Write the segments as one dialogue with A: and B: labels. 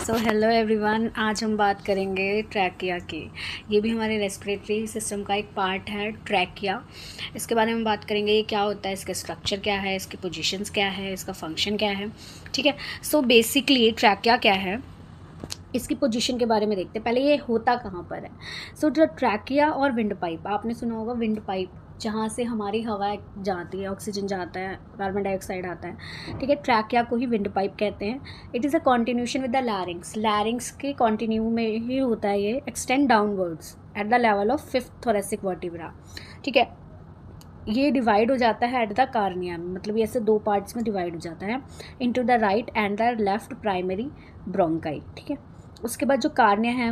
A: So hello everyone, आज हम बात करेंगे ट्रैकिया की। ये भी हमारे रेस्पिरेटरी सिस्टम का एक पार्ट है, ट्रैकिया। इसके बारे में बात करेंगे, ये क्या होता है, इसका स्ट्रक्चर क्या है, इसकी पोजीशंस क्या है, इसका फंक्शन क्या है। ठीक है, सो बेसिकली ट्रैकिया क्या है, इसकी पोजीशन के बारे में देखते हैं। पहले ये होता कहाँ पर है। सो जो ट्रैकिया और विंड पाइप, आपने सुना होगा विंड पाइप, जहाँ से हमारी हवा जाती है, ऑक्सीजन जाता है, कार्बन डाइऑक्साइड आता है। ठीक है, ट्रैकिया को ही विंड पाइप कहते हैं। It is a continuation with the larynx, लैरिंग्स के कॉन्टिन्यू में ही होता है ये, extend downwards at the level of 5th thoracic vertebra. ठीक है, ये डिवाइड हो जाता है एट द कार्निया में, मतलब ये ऐसे दो पार्ट्स में डिवाइड हो जाता है, into the right and the left primary bronchi. ठीक है, उसके बाद जो कार्निया है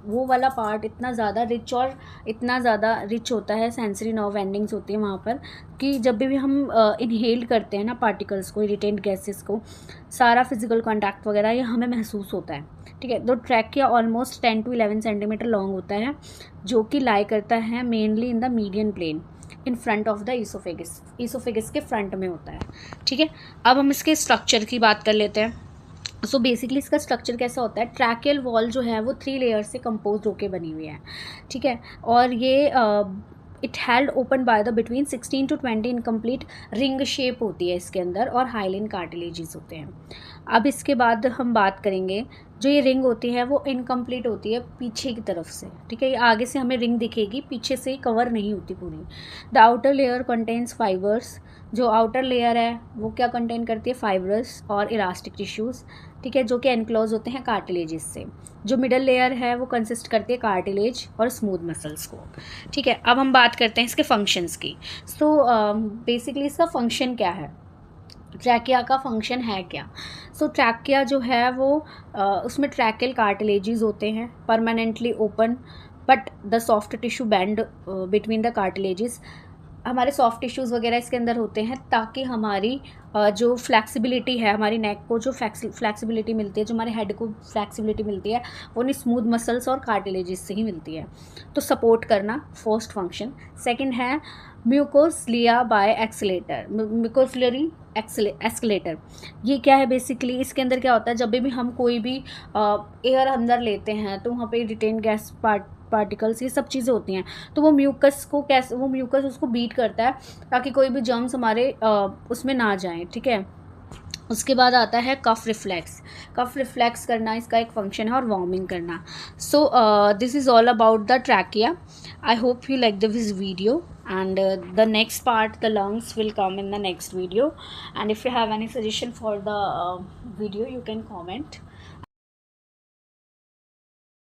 A: वो वाला पार्ट इतना ज़्यादा रिच और इतना ज़्यादा रिच होता है, सेंसरी नर्व एंडिंग्स होती है वहाँ पर, कि जब भी हम इनहेल करते हैं ना पार्टिकल्स को, इरिटेंट गैसेस को, सारा फिजिकल कॉन्टैक्ट वगैरह ये हमें महसूस होता है। ठीक है, तो trachea almost 10 to 11 centimetre long होता है, जो कि लाई करता है mainly in the median plane in front of the oesophagus, oesophagus के फ्रंट में होता है। ठीक है, अब हम इसके स्ट्रक्चर की बात कर लेते हैं। सो बेसिकली इसका स्ट्रक्चर कैसा होता है, ट्रैकियल वॉल जो है वो 3 लेयर से कंपोज होकर बनी हुई है। ठीक है, और ये it held open by the between 16 to 20 incomplete ring shape होती है इसके अंदर, और हाइलिन कार्टिलेजेस होते हैं। अब इसके बाद हम बात करेंगे, जो ये रिंग होती है वो इनकम्प्लीट होती है पीछे की तरफ से। ठीक है, ये आगे से हमें रिंग दिखेगी, पीछे से कवर नहीं होती पूरी। The outer layer contains fibres, जो आउटर लेयर है वो क्या कंटेन करती है, फाइबर्स और इलास्टिक टिश्यूज़। ठीक है, जो कि एनक्लोज होते हैं कार्टिलेजेस से। जो मिडल लेयर है वो कंसिस्ट करती है कार्टिलेज और स्मूथ मसल्स को। ठीक है, अब हम बात करते हैं इसके फंक्शंस की। सो बेसिकली इसका फंक्शन क्या है, ट्रैकिया का फंक्शन है क्या। सो ट्रैकिया जो है वो उसमें ट्रैकियल कार्टिलेजेस होते हैं, permanently open, but the soft tissue band between the cartilages. हमारे सॉफ्ट टिश्यूज़ वगैरह इसके अंदर होते हैं, ताकि हमारी जो फ्लैक्सिबिलिटी है, हमारी नेक को जो फ्लैक्सिबिलिटी मिलती है, जो हमारे हेड को फ्लैक्सिबिलिटी मिलती है, वो नहीं स्मूथ मसल्स और कार्टिलेजेस से ही मिलती है। तो सपोर्ट करना फर्स्ट फंक्शन। सेकंड है म्यूकोसलिया बाय एक्सलेटर, म्यूकोसलरी एक्सलेटर। ये क्या है बेसिकली, इसके अंदर क्या होता है, जब भी हम कोई भी एयर अंदर लेते हैं तो वहाँ पे रिटेन गैस पार्टिकल्स, ये सब चीज़ें होती हैं, तो वो म्यूकस को कैसे, वो म्यूकस उसको बीट करता है ताकि कोई भी जर्म्स हमारे उसमें ना जाएं। ठीक है, उसके बाद आता है कफ रिफ्लेक्स। कफ रिफ्लेक्स करना इसका एक फंक्शन है, और वार्मिंग करना। So this is all about the trachea. I hope you like this video, and the next part, the lungs, will come in the next video. And if you have any suggestion for the video, you can comment.